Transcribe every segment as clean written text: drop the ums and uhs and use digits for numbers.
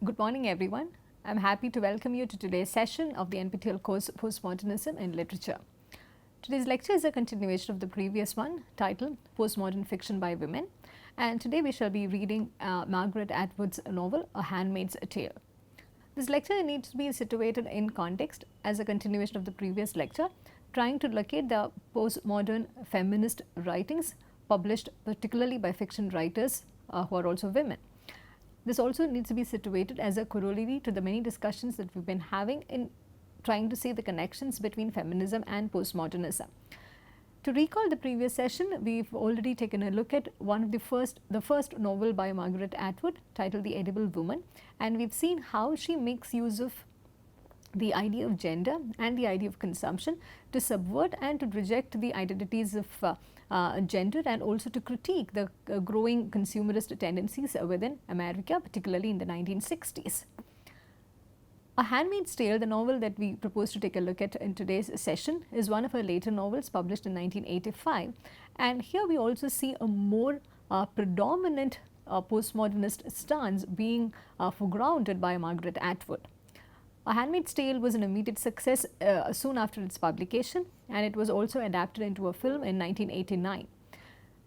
Good morning, everyone. I'm happy to welcome you to today's session of the NPTEL course Postmodernism in Literature. Today's lecture is a continuation of the previous one titled Postmodern Fiction by Women, and today we shall be reading Margaret Atwood's novel A Handmaid's Tale. This lecture needs to be situated in context as a continuation of the previous lecture, trying to locate the postmodern feminist writings published particularly by fiction writers who are also women. This also needs to be situated as a corollary to the many discussions that we've been having in trying to see the connections between feminism and postmodernism. To recall the previous session, we've already taken a look at the first novel by Margaret Atwood titled The Edible Woman, and we've seen how she makes use of the idea of gender and the idea of consumption to subvert and to reject the identities of gender, and also to critique the growing consumerist tendencies within America, particularly in the 1960s. A Handmaid's Tale, the novel that we propose to take a look at in today's session, is one of her later novels published in 1985, and here we also see a more predominant postmodernist stance being foregrounded by Margaret Atwood. A Handmaid's Tale was an immediate success soon after its publication, and it was also adapted into a film in 1989.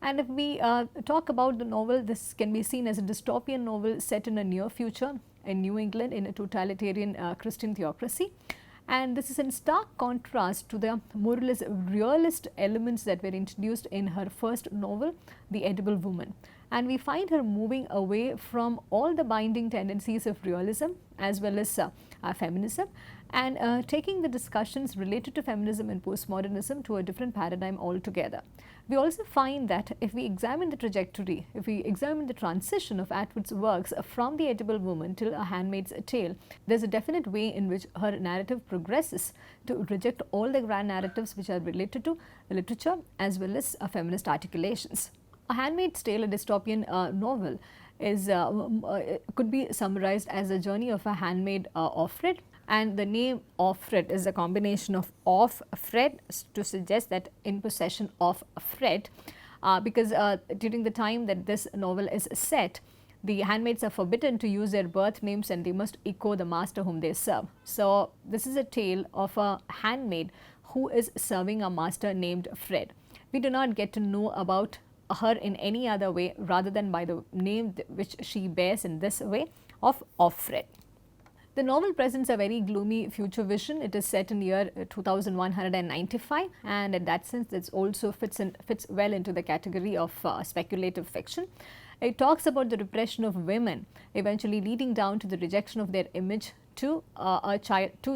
And if we talk about the novel, this can be seen as a dystopian novel set in a near future in New England in a totalitarian Christian theocracy. And this is in stark contrast to the more or less realist elements that were introduced in her first novel, The Edible Woman. And we find her moving away from all the binding tendencies of realism as well as feminism, and taking the discussions related to feminism and postmodernism to a different paradigm altogether. We also find that if we examine the trajectory, if we examine the transition of Atwood's works from The Edible Woman till A Handmaid's Tale, there's a definite way in which her narrative progresses to reject all the grand narratives which are related to literature as well as feminist articulations. A Handmaid's Tale, a dystopian novel, could be summarized as a journey of a handmaid Offred, and the name Offred is a combination of off Fred to suggest that in possession of Fred, because during the time that this novel is set, the handmaids are forbidden to use their birth names and they must echo the master whom they serve. So this is a tale of a handmaid who is serving a master named Fred. We do not get to know about her in any other way rather than by the name which she bears in this way of Offred. The novel presents a very gloomy future vision. It is set in the year 2195, and in that sense it also fits well into the category of speculative fiction. It talks about the repression of women, eventually leading down to the rejection of their image to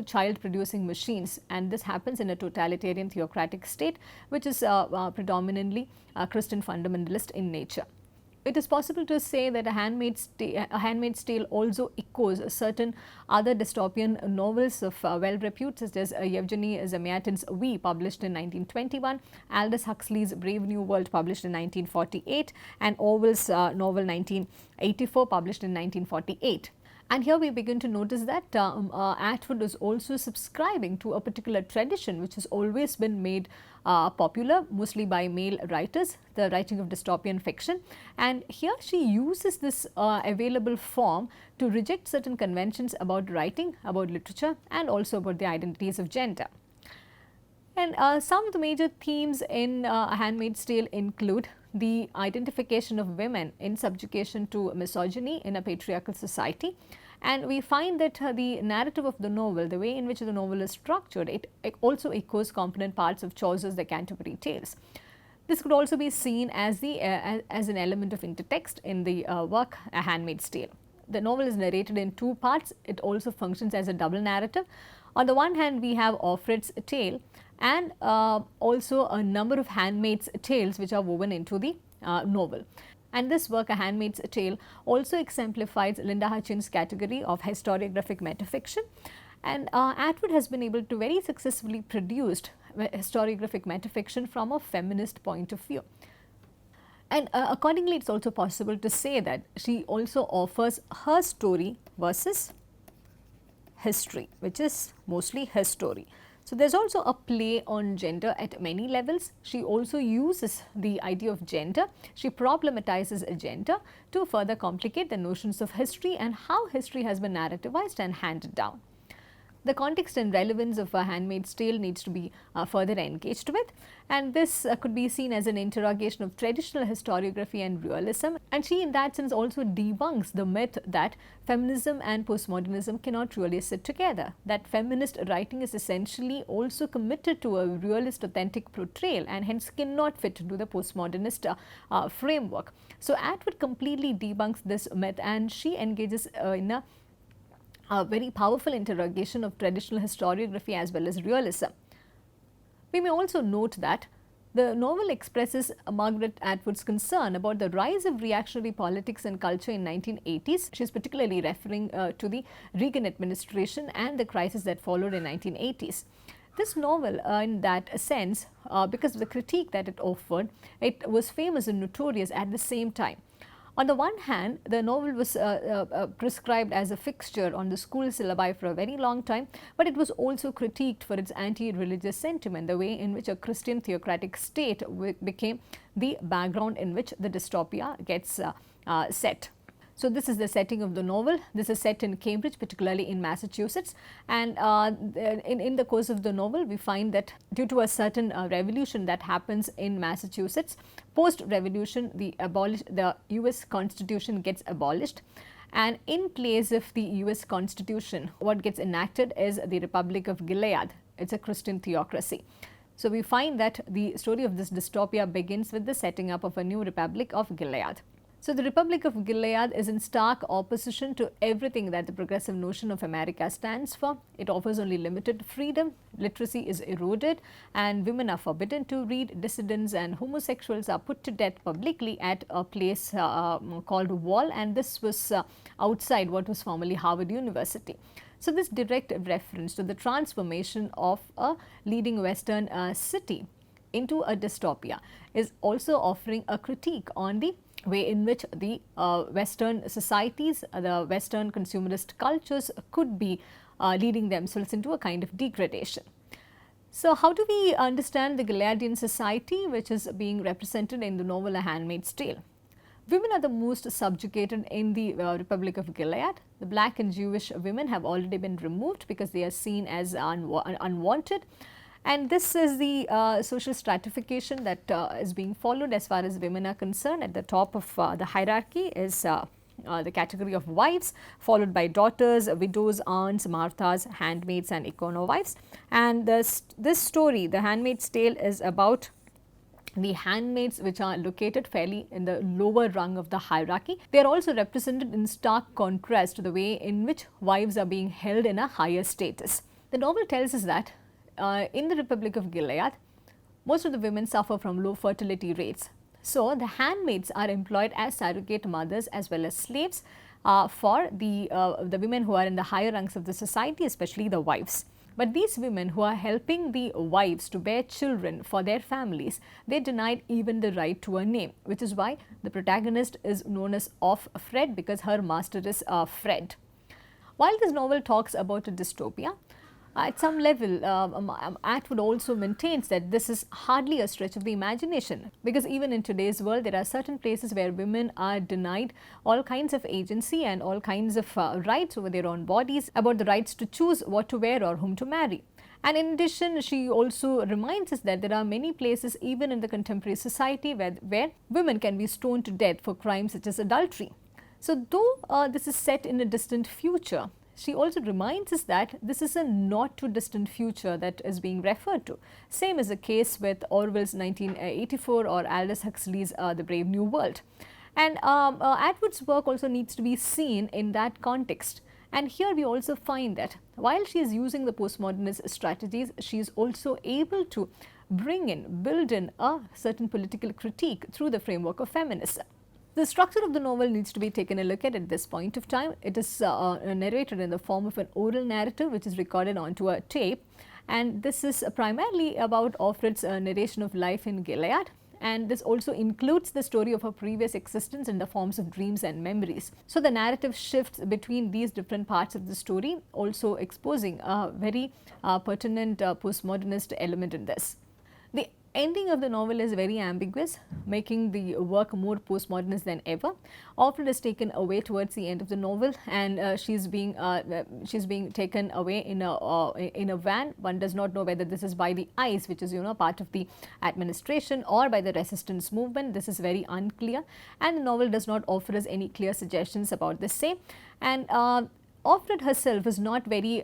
child producing machines, and this happens in a totalitarian theocratic state which is predominantly Christian fundamentalist in nature. It is possible to say that A Handmaid's Tale also echoes certain other dystopian novels of well repute, such as Yevgeny Zamyatin's We, published in 1921, Aldous Huxley's Brave New World, published in 1948, and Orwell's novel 1984, published in 1948. And here we begin to notice that Atwood is also subscribing to a particular tradition which has always been made popular, mostly by male writers, the writing of dystopian fiction. And here she uses this available form to reject certain conventions about writing, about literature, and also about the identities of gender. And some of the major themes in A Handmaid's Tale include the identification of women in subjugation to misogyny in a patriarchal society. And we find that the narrative of the novel, the way in which the novel is structured, it also echoes component parts of Chaucer's The Canterbury Tales. This could also be seen as an element of intertext in the work A Handmaid's Tale. The novel is narrated in two parts. It also functions as a double narrative. On the one hand, we have Offred's tale, and also a number of handmaids' tales which are woven into the novel. And this work, A Handmaid's Tale, also exemplifies Linda Hutchins' category of historiographic metafiction. And Atwood has been able to very successfully produce historiographic metafiction from a feminist point of view. And accordingly, it's also possible to say that she also offers her story versus history, which is mostly her story. So there's also a play on gender at many levels. She also uses the idea of gender. She problematizes gender to further complicate the notions of history and how history has been narrativized and handed down. The context and relevance of A Handmaid's Tale needs to be further engaged with, and this could be seen as an interrogation of traditional historiography and realism, and she in that sense also debunks the myth that feminism and postmodernism cannot really sit together, that feminist writing is essentially also committed to a realist authentic portrayal and hence cannot fit into the postmodernist framework. So Atwood completely debunks this myth, and she engages in a very powerful interrogation of traditional historiography as well as realism. We may also note that the novel expresses Margaret Atwood's concern about the rise of reactionary politics and culture in 1980s. She is particularly referring to the Reagan administration and the crisis that followed in 1980s. This novel, in that sense, because of the critique that it offered, it was famous and notorious at the same time. On the one hand, the novel was prescribed as a fixture on the school syllabi for a very long time, but it was also critiqued for its anti-religious sentiment, the way in which a Christian theocratic state became the background in which the dystopia gets set. So this is the setting of the novel. This is set in Cambridge, particularly in Massachusetts, and in the course of the novel we find that due to a certain revolution that happens in Massachusetts, post-revolution the US Constitution gets abolished, and in place of the US Constitution what gets enacted is the Republic of Gilead. It's a Christian theocracy. So we find that the story of this dystopia begins with the setting up of a new Republic of Gilead. So the Republic of Gilead is in stark opposition to everything that the progressive notion of America stands for. It offers only limited freedom, literacy is eroded, and women are forbidden to read, dissidents and homosexuals are put to death publicly at a place called Wall, and this was outside what was formerly Harvard University. So this direct reference to the transformation of a leading Western city into a dystopia is also offering a critique on the way in which the Western societies, the Western consumerist cultures could be leading themselves into a kind of degradation. So how do we understand the Gileadean society which is being represented in the novel A Handmaid's Tale? Women are the most subjugated in the Republic of Gilead. The black and Jewish women have already been removed because they are seen as unwanted. And this is the social stratification that is being followed as far as women are concerned. At the top of the hierarchy is the category of wives, followed by daughters, widows, aunts, Marthas, handmaids and econo wives. And this story, The Handmaid's Tale, is about the handmaids which are located fairly in the lower rung of the hierarchy. They are also represented in stark contrast to the way in which wives are being held in a higher status. The novel tells us that in the Republic of Gilead, most of the women suffer from low fertility rates. So the handmaids are employed as surrogate mothers as well as slaves for the women who are in the higher ranks of the society, especially the wives. But these women who are helping the wives to bear children for their families, they denied even the right to a name, which is why the protagonist is known as Off Fred, because her master is Fred. While this novel talks about a dystopia, at some level, Atwood also maintains that this is hardly a stretch of the imagination, because even in today's world, there are certain places where women are denied all kinds of agency and all kinds of rights over their own bodies, about the rights to choose what to wear or whom to marry. And in addition, she also reminds us that there are many places even in the contemporary society where women can be stoned to death for crimes such as adultery. So though this is set in a distant future, she also reminds us that this is a not too distant future that is being referred to. Same is the case with Orwell's 1984 or Aldous Huxley's The Brave New World. And Atwood's work also needs to be seen in that context. And here we also find that while she is using the postmodernist strategies, she is also able to build in a certain political critique through the framework of feminism. The structure of the novel needs to be taken a look at this point of time. It is narrated in the form of an oral narrative which is recorded onto a tape, and this is primarily about Offred's narration of life in Gilead. and this also includes the story of her previous existence in the forms of dreams and memories. So the narrative shifts between these different parts of the story, also exposing a very pertinent postmodernist element in this. The ending of the novel is very ambiguous, making the work more postmodernist than ever. Alfred is taken away towards the end of the novel, and she's being taken away in a van. One does not know whether this is by the ICE, which is part of the administration, or by the resistance movement. This is very unclear, and the novel does not offer us any clear suggestions about the same. And Alfred herself is not very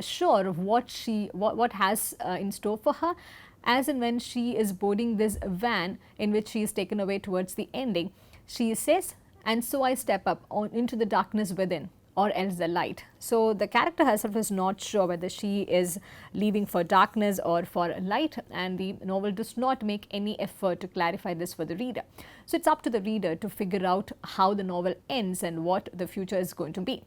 sure of what has in store for her, as and when she is boarding this van in which she is taken away towards the ending. She says, "And so I step up into the darkness within, or else the light." So the character herself is not sure whether she is leaving for darkness or for light, and the novel does not make any effort to clarify this for the reader. So it's up to the reader to figure out how the novel ends and what the future is going to be.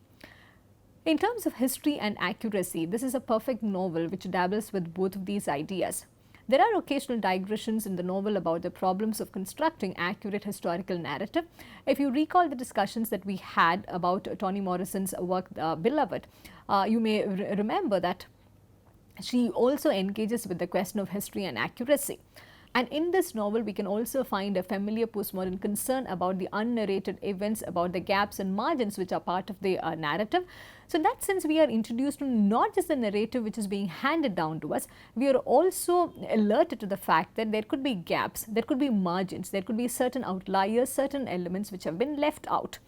In terms of history and accuracy, this is a perfect novel which dabbles with both of these ideas. There are occasional digressions in the novel about the problems of constructing accurate historical narrative. If you recall the discussions that we had about Toni Morrison's work, Beloved, you may remember that she also engages with the question of history and accuracy. And in this novel, we can also find a familiar postmodern concern about the unnarrated events, about the gaps and margins which are part of the narrative. So in that sense, we are introduced to not just the narrative which is being handed down to us, we are also alerted to the fact that there could be gaps, there could be margins, there could be certain outliers, certain elements which have been left out.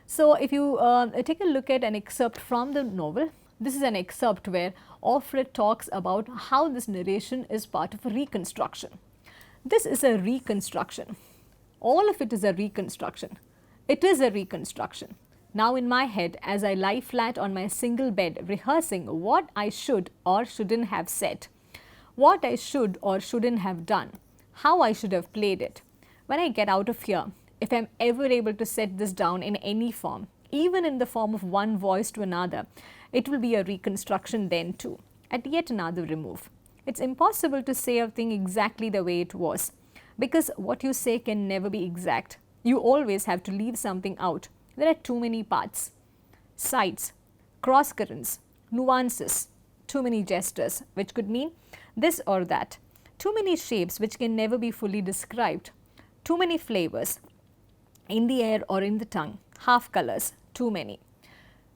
So if you take a look at an excerpt from the novel, this is an excerpt where Alfred talks about how this narration is part of a reconstruction. This is a reconstruction. All of it is a reconstruction. It is a reconstruction. Now in my head, as I lie flat on my single bed, rehearsing what I should or shouldn't have said, what I should or shouldn't have done, how I should have played it. When I get out of here, if I'm ever able to set this down in any form, even in the form of one voice to another, it will be a reconstruction then too, at yet another remove. It's impossible to say a thing exactly the way it was, because what you say can never be exact. You always have to leave something out. There are too many parts, sides, cross currents, nuances, too many gestures, which could mean this or that, too many shapes which can never be fully described, too many flavors in the air or in the tongue, half colors, too many.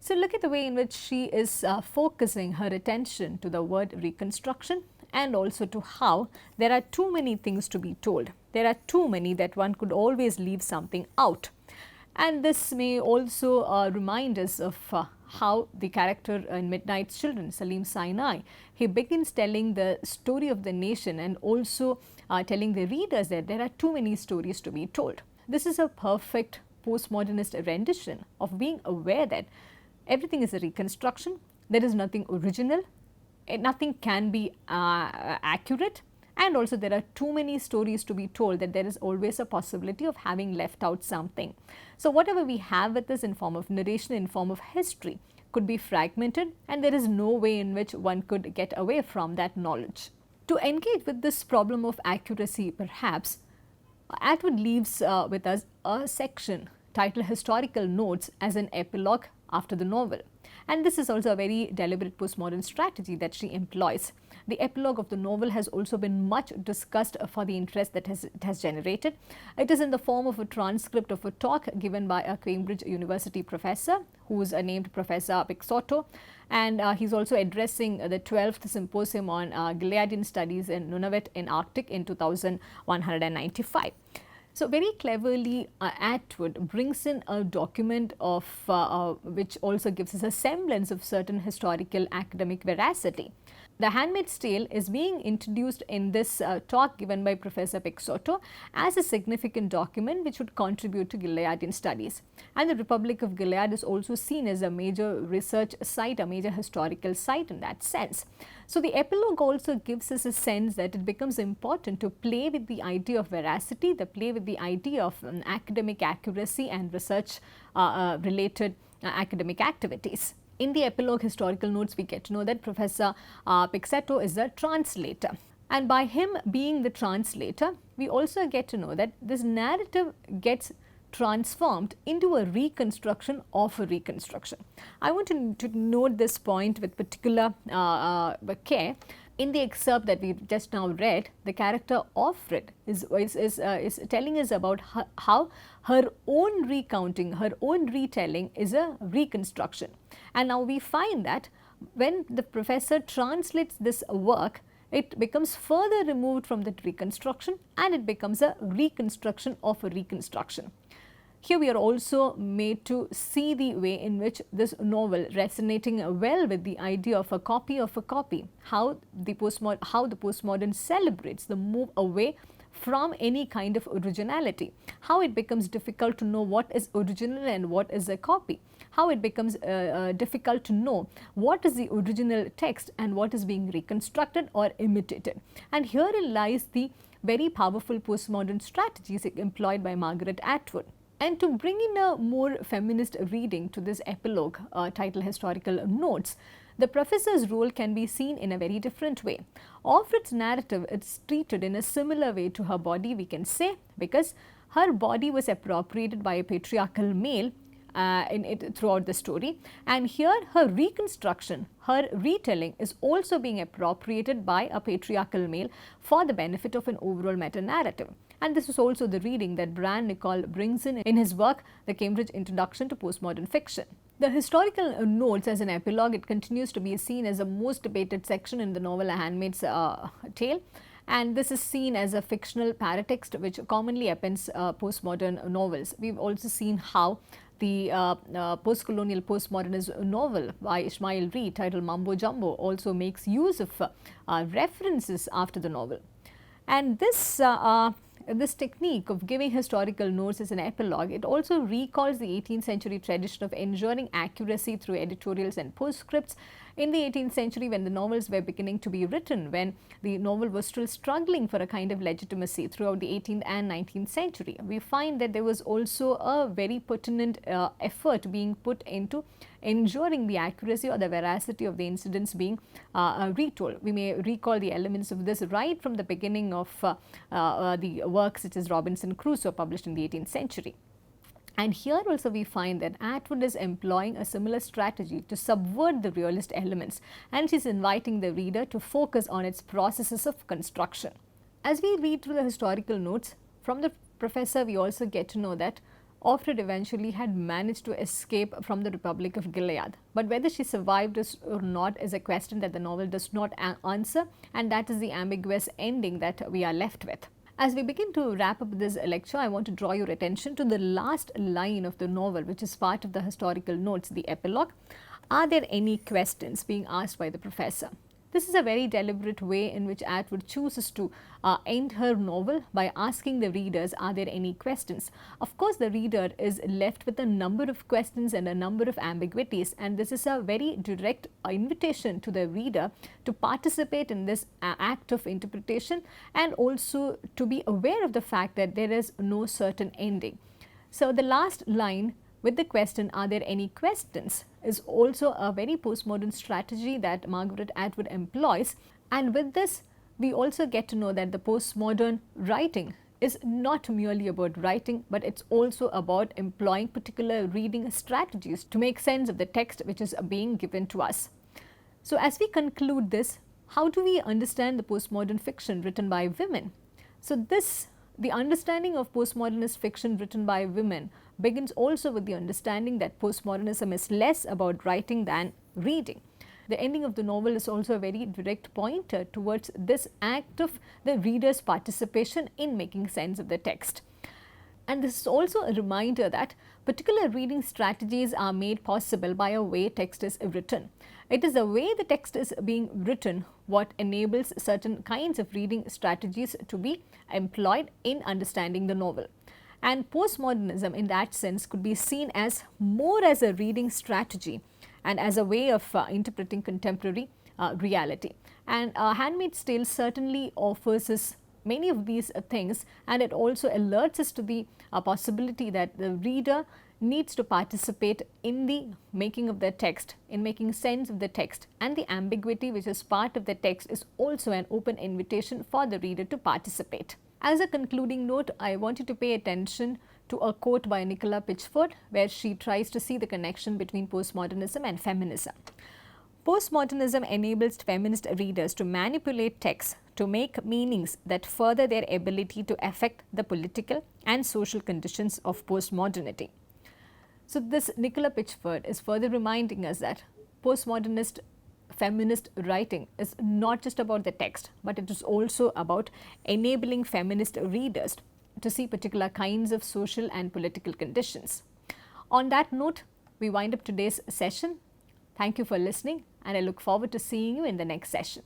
So look at the way in which she is focusing her attention to the word reconstruction, and also to how there are too many things to be told. There are too many that one could always leave something out. And this may also remind us of how the character in Midnight's Children, Salim Sinai, he begins telling the story of the nation and also telling the readers that there are too many stories to be told. This is a perfect postmodernist rendition of being aware that everything is a reconstruction, there is nothing original, nothing can be accurate, and also there are too many stories to be told that there is always a possibility of having left out something. So whatever we have with us in form of narration, in form of history, could be fragmented, and there is no way in which one could get away from that knowledge. To engage with this problem of accuracy, perhaps, Atwood leaves with us a section titled Historical Notes as an epilogue after the novel. And this is also a very deliberate postmodern strategy that she employs. The epilogue of the novel has also been much discussed for the interest that it has generated. It is in the form of a transcript of a talk given by a Cambridge University professor who is named Professor Pixotto, and he's also addressing the 12th Symposium on Gileadean Studies in Nunavut in Arctic in 2195. So very cleverly, Atwood brings in a document of which also gives us a semblance of certain historical academic veracity. The Handmaid's Tale is being introduced in this talk given by Professor Pixotto as a significant document which would contribute to Gileadean studies. And the Republic of Gilead is also seen as a major research site, a major historical site in that sense. So the epilogue also gives us a sense that it becomes important to play with the idea of veracity, the play with the idea of academic accuracy and research related academic activities. In the epilogue historical notes, we get to know that Professor Pixotto is a translator. And by him being the translator, we also get to know that this narrative gets transformed into a reconstruction of a reconstruction. I want to note this point with particular care. In the excerpt that we just now read, the character Offred is telling us about how her own recounting, her own retelling is a reconstruction. And now we find that when the professor translates this work, it becomes further removed from the reconstruction and it becomes a reconstruction of a reconstruction. Here we are also made to see the way in which this novel, resonating well with the idea of a copy, how the postmodern celebrates the move away from any kind of originality, how it becomes difficult to know what is original and what is a copy, how it becomes difficult to know what is the original text and what is being reconstructed or imitated. And herein lies the very powerful postmodern strategies employed by Margaret Atwood. And to bring in a more feminist reading to this epilogue titled Historical Notes, the professor's role can be seen in a very different way. Offred's narrative is treated in a similar way to her body, we can say, because her body was appropriated by a patriarchal male throughout the story, and here her reconstruction, her retelling is also being appropriated by a patriarchal male for the benefit of an overall meta-narrative. And this is also the reading that Bran Nicol brings in his work, The Cambridge Introduction to Postmodern Fiction. The historical notes as an epilogue, it continues to be seen as the most debated section in the novel A Handmaid's Tale. And this is seen as a fictional paratext which commonly appends postmodern novels. We've also seen how the post-colonial postmodernist novel by Ishmael Reed titled Mumbo Jumbo also makes use of references after the novel. And this technique of giving historical notes as an epilogue, it also recalls the 18th century tradition of ensuring accuracy through editorials and postscripts. In the 18th century, when the novels were beginning to be written, when the novel was still struggling for a kind of legitimacy throughout the 18th and 19th century, we find that there was also a very pertinent effort being put into ensuring the accuracy or the veracity of the incidents being retold. We may recall the elements of this right from the beginning of the works such as Robinson Crusoe, published in the 18th century. And here also we find that Atwood is employing a similar strategy to subvert the realist elements, and she's inviting the reader to focus on its processes of construction. As we read through the historical notes, from the professor we also get to know that Offred eventually had managed to escape from the Republic of Gilead. But whether she survived or not is a question that the novel does not answer, and that is the ambiguous ending that we are left with. As we begin to wrap up this lecture, I want to draw your attention to the last line of the novel, which is part of the historical notes, the epilogue. Are there any questions being asked by the professor? This is a very deliberate way in which Atwood chooses to end her novel by asking the readers, are there any questions? Of course, the reader is left with a number of questions and a number of ambiguities, and this is a very direct invitation to the reader to participate in this act of interpretation and also to be aware of the fact that there is no certain ending. So, the last line with the question, are there any questions, is also a very postmodern strategy that Margaret Atwood employs. And with this, we also get to know that the postmodern writing is not merely about writing, but it's also about employing particular reading strategies to make sense of the text which is being given to us. So as we conclude this, how do we understand the postmodern fiction written by women? So the understanding of postmodernist fiction written by women begins also with the understanding that postmodernism is less about writing than reading. The ending of the novel is also a very direct pointer towards this act of the reader's participation in making sense of the text. And this is also a reminder that particular reading strategies are made possible by a way text is written. It is the way the text is being written what enables certain kinds of reading strategies to be employed in understanding the novel. And postmodernism in that sense could be seen as more as a reading strategy and as a way of interpreting contemporary reality. And Handmaid's Tale certainly offers us many of these things, and it also alerts us to the possibility that the reader needs to participate in the making of the text, in making sense of the text, and the ambiguity which is part of the text is also an open invitation for the reader to participate. As a concluding note, I want you to pay attention to a quote by Nicola Pitchford, where she tries to see the connection between postmodernism and feminism. Postmodernism enables feminist readers to manipulate texts to make meanings that further their ability to affect the political and social conditions of postmodernity. So, this Nicola Pitchford is further reminding us that postmodernist feminist writing is not just about the text, but it is also about enabling feminist readers to see particular kinds of social and political conditions. On that note, we wind up today's session. Thank you for listening, and I look forward to seeing you in the next session.